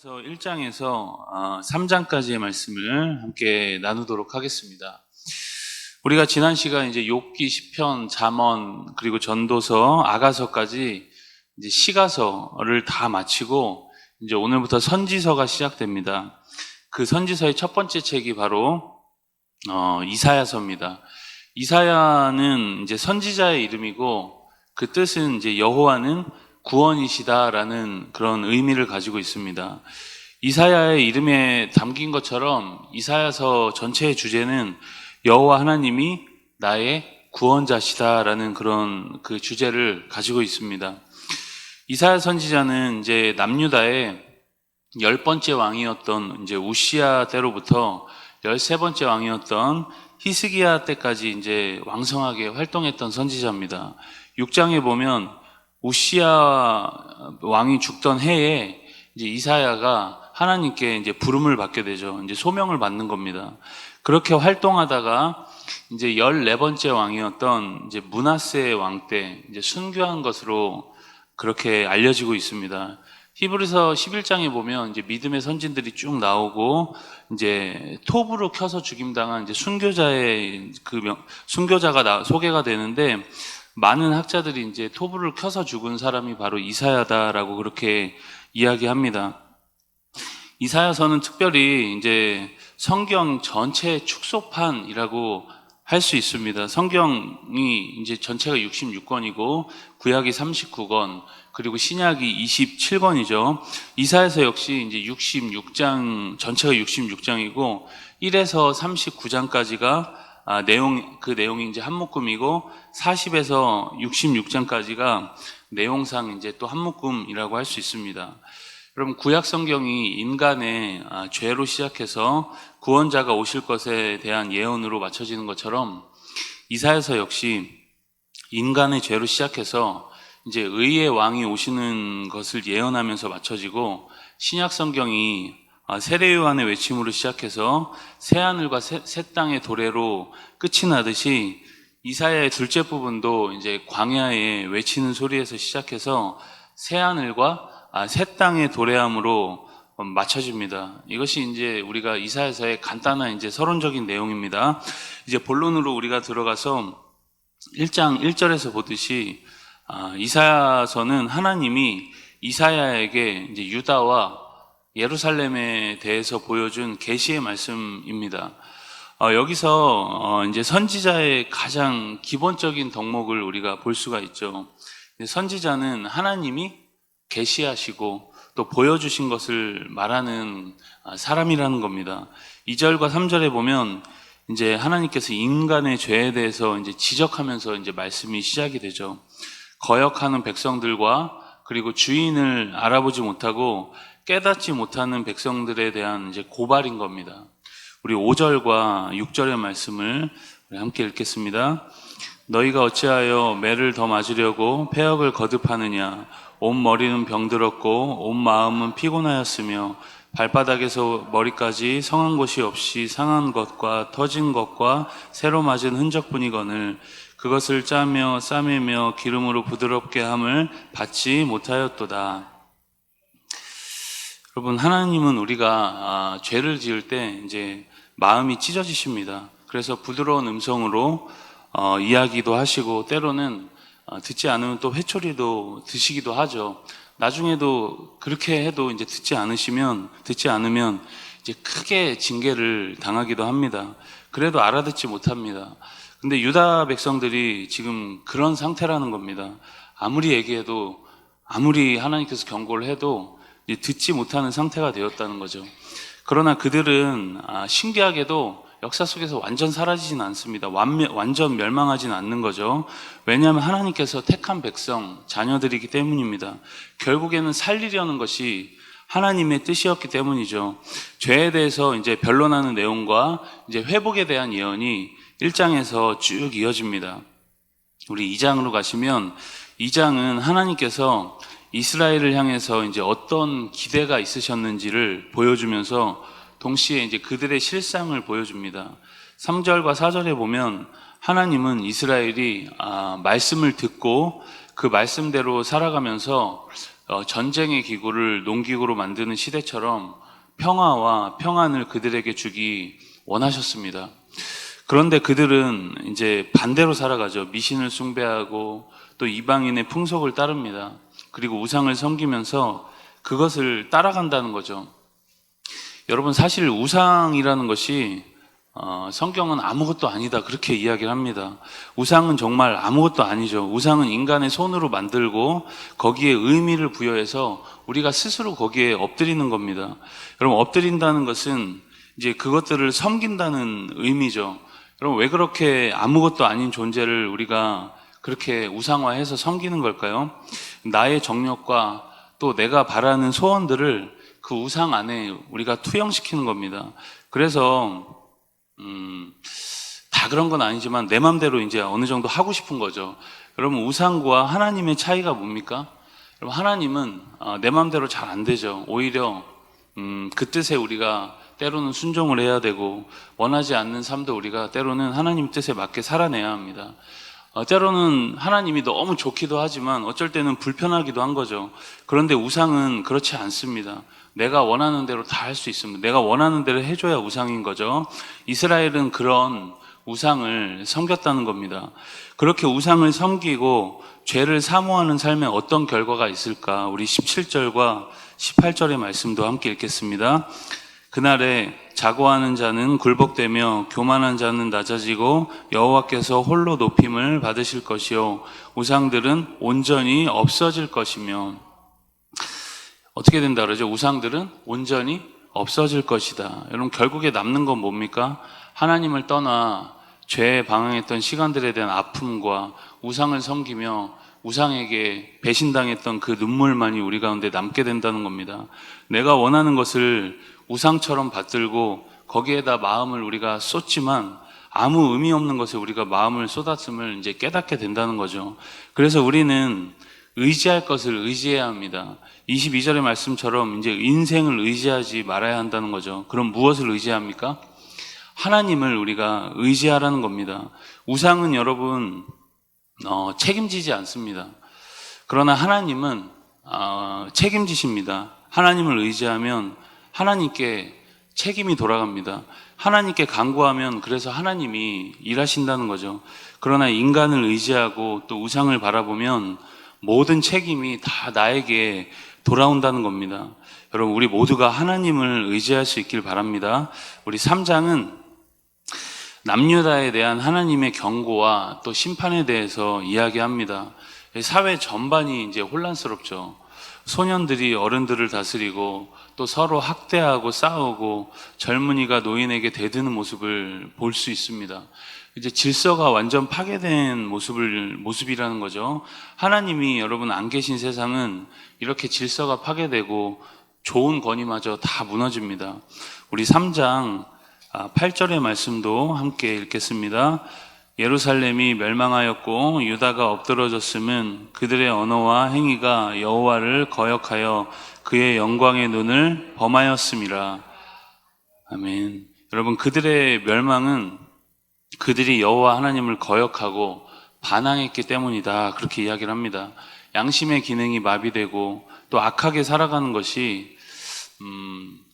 이사야서 1장에서 3장까지의 말씀을 함께 나누도록 하겠습니다. 우리가 지난 시간 이제 욥기, 시편, 잠언, 그리고 전도서, 아가서까지 이제 시가서를 다 마치고 이제 오늘부터 선지서가 시작됩니다. 그 선지서의 첫 번째 책이 바로 이사야서입니다. 이사야는 이제 선지자의 이름이고 그 뜻은 이제 여호와는 구원이시다라는 그런 의미를 가지고 있습니다. 이사야의 이름에 담긴 것처럼 이사야서 전체의 주제는 여호와 하나님이 나의 구원자시다라는 그런 그 주제를 가지고 있습니다. 이사야 선지자는 이제 남유다의 10번째 왕이었던 이제 우시야 때로부터 13번째 왕이었던 히스기야 때까지 이제 왕성하게 활동했던 선지자입니다. 6장에 보면 우시야 왕이 죽던 해에 이제 이사야가 하나님께 이제 부름을 받게 되죠. 이제 소명을 받는 겁니다. 그렇게 활동하다가 이제 14번째 왕이었던 이제 므낫세 왕 때 이제 순교한 것으로 그렇게 알려지고 있습니다. 히브리서 11장에 보면 이제 믿음의 선진들이 쭉 나오고 이제 톱으로 켜서 죽임당한 이제 순교자의 순교자가 소개가 되는데 많은 학자들이 이제 톱을 켜서 죽은 사람이 바로 이사야다라고 그렇게 이야기합니다. 이사야서는 특별히 이제 성경 전체 축소판이라고 할 수 있습니다. 성경이 이제 전체가 66권이고 구약이 39권, 그리고 신약이 27권이죠. 이사야서 역시 이제 66장, 전체가 66장이고 1에서 39장까지가 그 내용이 이제 한 묶음이고 40에서 66장까지가 내용상 이제 또 한 묶음이라고 할 수 있습니다. 여러분, 구약 성경이 인간의 죄로 시작해서 구원자가 오실 것에 대한 예언으로 맞춰지는 것처럼 이사야서 역시 인간의 죄로 시작해서 이제 의의 왕이 오시는 것을 예언하면서 맞춰지고, 신약 성경이 세례 요한의 외침으로 시작해서 새하늘과 새 땅의 도래로 끝이 나듯이 이사야의 둘째 부분도 이제 광야에 외치는 소리에서 시작해서 새하늘과 새 땅의 도래함으로 맞춰집니다. 이것이 이제 우리가 이사야서의 간단한 이제 서론적인 내용입니다. 이제 본론으로 우리가 들어가서 1장 1절에서 보듯이 이사야서는 하나님이 이사야에게 이제 유다와 예루살렘에 대해서 보여준 계시의 말씀입니다. 여기서 이제 선지자의 가장 기본적인 덕목을 우리가 볼 수가 있죠. 선지자는 하나님이 계시하시고 또 보여주신 것을 말하는 사람이라는 겁니다. 2절과 3절에 보면 이제 하나님께서 인간의 죄에 대해서 이제 지적하면서 이제 말씀이 시작이 되죠. 거역하는 백성들과 그리고 주인을 알아보지 못하고 깨닫지 못하는 백성들에 대한 이제 고발인 겁니다. 우리 5절과 6절의 말씀을 우리 함께 읽겠습니다. 너희가 어찌하여 매를 더 맞으려고 폐역을 거듭하느냐. 온 머리는 병들었고 온 마음은 피곤하였으며 발바닥에서 머리까지 성한 곳이 없이 상한 것과 터진 것과 새로 맞은 흔적뿐이거늘 그것을 짜며 싸매며 기름으로 부드럽게 함을 받지 못하였도다. 여러분, 하나님은 우리가 죄를 지을 때 이제 마음이 찢어지십니다. 그래서 부드러운 음성으로 이야기도 하시고 때로는 듣지 않으면 또 회초리도 드시기도 하죠. 나중에도 그렇게 해도 이제 듣지 않으면 이제 크게 징계를 당하기도 합니다. 그래도 알아듣지 못합니다. 근데 유다 백성들이 지금 그런 상태라는 겁니다. 아무리 얘기해도, 아무리 하나님께서 경고를 해도 이제 듣지 못하는 상태가 되었다는 거죠. 그러나 그들은 신기하게도 역사 속에서 완전 사라지진 않습니다. 완전 멸망하진 않는 거죠. 왜냐하면 하나님께서 택한 백성, 자녀들이기 때문입니다. 결국에는 살리려는 것이 하나님의 뜻이었기 때문이죠. 죄에 대해서 이제 변론하는 내용과 이제 회복에 대한 예언이 1장에서 쭉 이어집니다. 우리 2장으로 가시면 2장은 하나님께서 이스라엘을 향해서 이제 어떤 기대가 있으셨는지를 보여주면서 동시에 이제 그들의 실상을 보여줍니다. 3절과 4절에 보면 하나님은 이스라엘이 말씀을 듣고 그 말씀대로 살아가면서 전쟁의 기구를 농기구로 만드는 시대처럼 평화와 평안을 그들에게 주기 원하셨습니다. 그런데 그들은 이제 반대로 살아가죠. 미신을 숭배하고 또 이방인의 풍속을 따릅니다. 그리고 우상을 섬기면서 그것을 따라간다는 거죠. 여러분, 사실 우상이라는 것이 성경은 아무것도 아니다 그렇게 이야기를 합니다. 우상은 정말 아무것도 아니죠. 우상은 인간의 손으로 만들고 거기에 의미를 부여해서 우리가 스스로 거기에 엎드리는 겁니다. 여러분, 엎드린다는 것은 이제 그것들을 섬긴다는 의미죠. 여러분, 왜 그렇게 아무것도 아닌 존재를 우리가 그렇게 우상화해서 섬기는 걸까요? 나의 정력과 또 내가 바라는 소원들을 그 우상 안에 우리가 투영시키는 겁니다. 그래서 다 그런 건 아니지만 내 맘대로 이제 어느 정도 하고 싶은 거죠. 여러분, 우상과 하나님의 차이가 뭡니까? 여러분, 하나님은 내 맘대로 잘 안 되죠. 오히려 그 뜻에 우리가 때로는 순종을 해야 되고, 원하지 않는 삶도 우리가 때로는 하나님 뜻에 맞게 살아내야 합니다. 때로는 하나님이 너무 좋기도 하지만 어쩔 때는 불편하기도 한 거죠. 그런데 우상은 그렇지 않습니다. 내가 원하는 대로 다 할 수 있습니다. 내가 원하는 대로 해줘야 우상인 거죠. 이스라엘은 그런 우상을 섬겼다는 겁니다. 그렇게 우상을 섬기고 죄를 사모하는 삶에 어떤 결과가 있을까? 우리 17절과 18절의 말씀도 함께 읽겠습니다. 그날에 자고하는 자는 굴복되며 교만한 자는 낮아지고 여호와께서 홀로 높임을 받으실 것이요 우상들은 온전히 없어질 것이며. 어떻게 된다 그러죠? 우상들은 온전히 없어질 것이다. 여러분, 결국에 남는 건 뭡니까? 하나님을 떠나 죄에 방황했던 시간들에 대한 아픔과 우상을 섬기며 우상에게 배신당했던 그 눈물만이 우리 가운데 남게 된다는 겁니다. 내가 원하는 것을 우상처럼 받들고 거기에다 마음을 우리가 쏟지만 아무 의미 없는 것에 우리가 마음을 쏟았음을 이제 깨닫게 된다는 거죠. 그래서 우리는 의지할 것을 의지해야 합니다. 22절의 말씀처럼 이제 인생을 의지하지 말아야 한다는 거죠. 그럼 무엇을 의지합니까? 하나님을 우리가 의지하라는 겁니다. 우상은 여러분 책임지지 않습니다. 그러나 하나님은 책임지십니다. 하나님을 의지하면 하나님께 책임이 돌아갑니다. 하나님께 간구하면 그래서 하나님이 일하신다는 거죠. 그러나 인간을 의지하고 또 우상을 바라보면 모든 책임이 다 나에게 돌아온다는 겁니다. 여러분, 우리 모두가 하나님을 의지할 수 있길 바랍니다. 우리 3장은 남유다에 대한 하나님의 경고와 또 심판에 대해서 이야기합니다. 사회 전반이 이제 혼란스럽죠. 소년들이 어른들을 다스리고 또 서로 학대하고 싸우고 젊은이가 노인에게 대드는 모습을 볼 수 있습니다. 이제 질서가 완전 파괴된 모습이라는 거죠. 하나님이 여러분 안 계신 세상은 이렇게 질서가 파괴되고 좋은 권위마저 다 무너집니다. 우리 3장 8절의 말씀도 함께 읽겠습니다. 예루살렘이 멸망하였고 유다가 엎드러졌음은 그들의 언어와 행위가 여호와를 거역하여 그의 영광의 눈을 범하였음이라. 아멘. 여러분, 그들의 멸망은 그들이 여호와 하나님을 거역하고 반항했기 때문이다, 그렇게 이야기를 합니다. 양심의 기능이 마비되고 또 악하게 살아가는 것이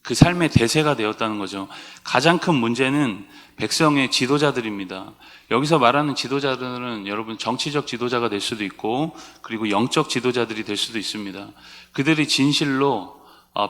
그 삶의 대세가 되었다는 거죠. 가장 큰 문제는 백성의 지도자들입니다. 여기서 말하는 지도자들은 여러분 정치적 지도자가 될 수도 있고 그리고 영적 지도자들이 될 수도 있습니다. 그들이 진실로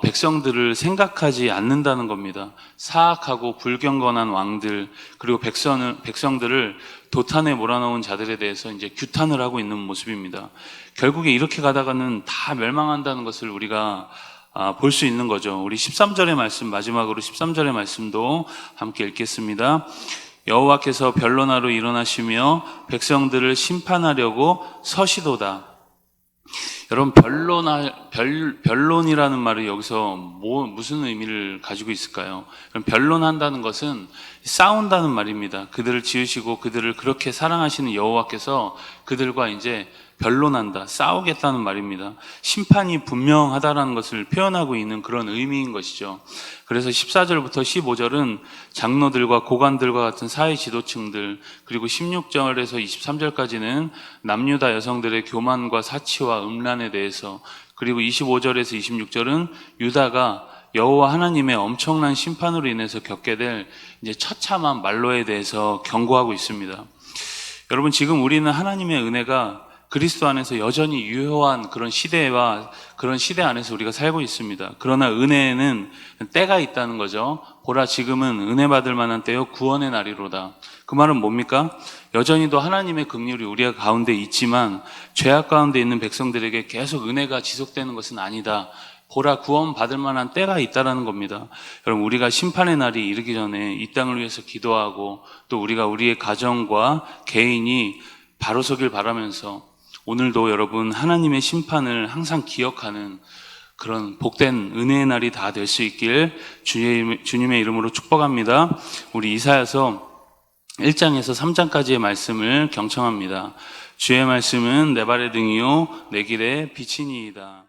백성들을 생각하지 않는다는 겁니다. 사악하고 불경건한 왕들, 그리고 백성들을 도탄에 몰아넣은 자들에 대해서 이제 규탄을 하고 있는 모습입니다. 결국에 이렇게 가다가는 다 멸망한다는 것을 우리가 볼 수 있는 거죠. 우리 13절의 말씀, 마지막으로 13절의 말씀도 함께 읽겠습니다. 여호와께서 변론하러 일어나시며 백성들을 심판하려고 서시도다. 여러분, 변론이라는 말이 여기서 무슨 의미를 가지고 있을까요? 변론한다는 것은 싸운다는 말입니다. 그들을 지으시고 그들을 그렇게 사랑하시는 여호와께서 그들과 이제 변론한다, 싸우겠다는 말입니다. 심판이 분명하다라는 것을 표현하고 있는 그런 의미인 것이죠. 그래서 14절부터 15절은 장로들과 고관들과 같은 사회 지도층들, 그리고 16절에서 23절까지는 남유다 여성들의 교만과 사치와 음란에 대해서, 그리고 25절에서 26절은 유다가 여호와 하나님의 엄청난 심판으로 인해서 겪게 될 이제 처참한 말로에 대해서 경고하고 있습니다. 여러분, 지금 우리는 하나님의 은혜가 그리스도 안에서 여전히 유효한 그런 시대와 그런 시대 안에서 우리가 살고 있습니다. 그러나 은혜에는 때가 있다는 거죠. 보라, 지금은 은혜 받을 만한 때요 구원의 날이로다. 그 말은 뭡니까? 여전히도 하나님의 긍휼이 우리가 가운데 있지만 죄악 가운데 있는 백성들에게 계속 은혜가 지속되는 것은 아니다. 보라, 구원 받을 만한 때가 있다라는 겁니다. 여러분, 우리가 심판의 날이 이르기 전에 이 땅을 위해서 기도하고 또 우리가 우리의 가정과 개인이 바로 서길 바라면서 오늘도 여러분 하나님의 심판을 항상 기억하는 그런 복된 은혜의 날이 다 될 수 있길 주님의 이름으로 축복합니다. 우리 이사야서 1장에서 3장까지의 말씀을 경청합니다. 주의 말씀은 내 발의 등이요 내 길의 빛이니이다.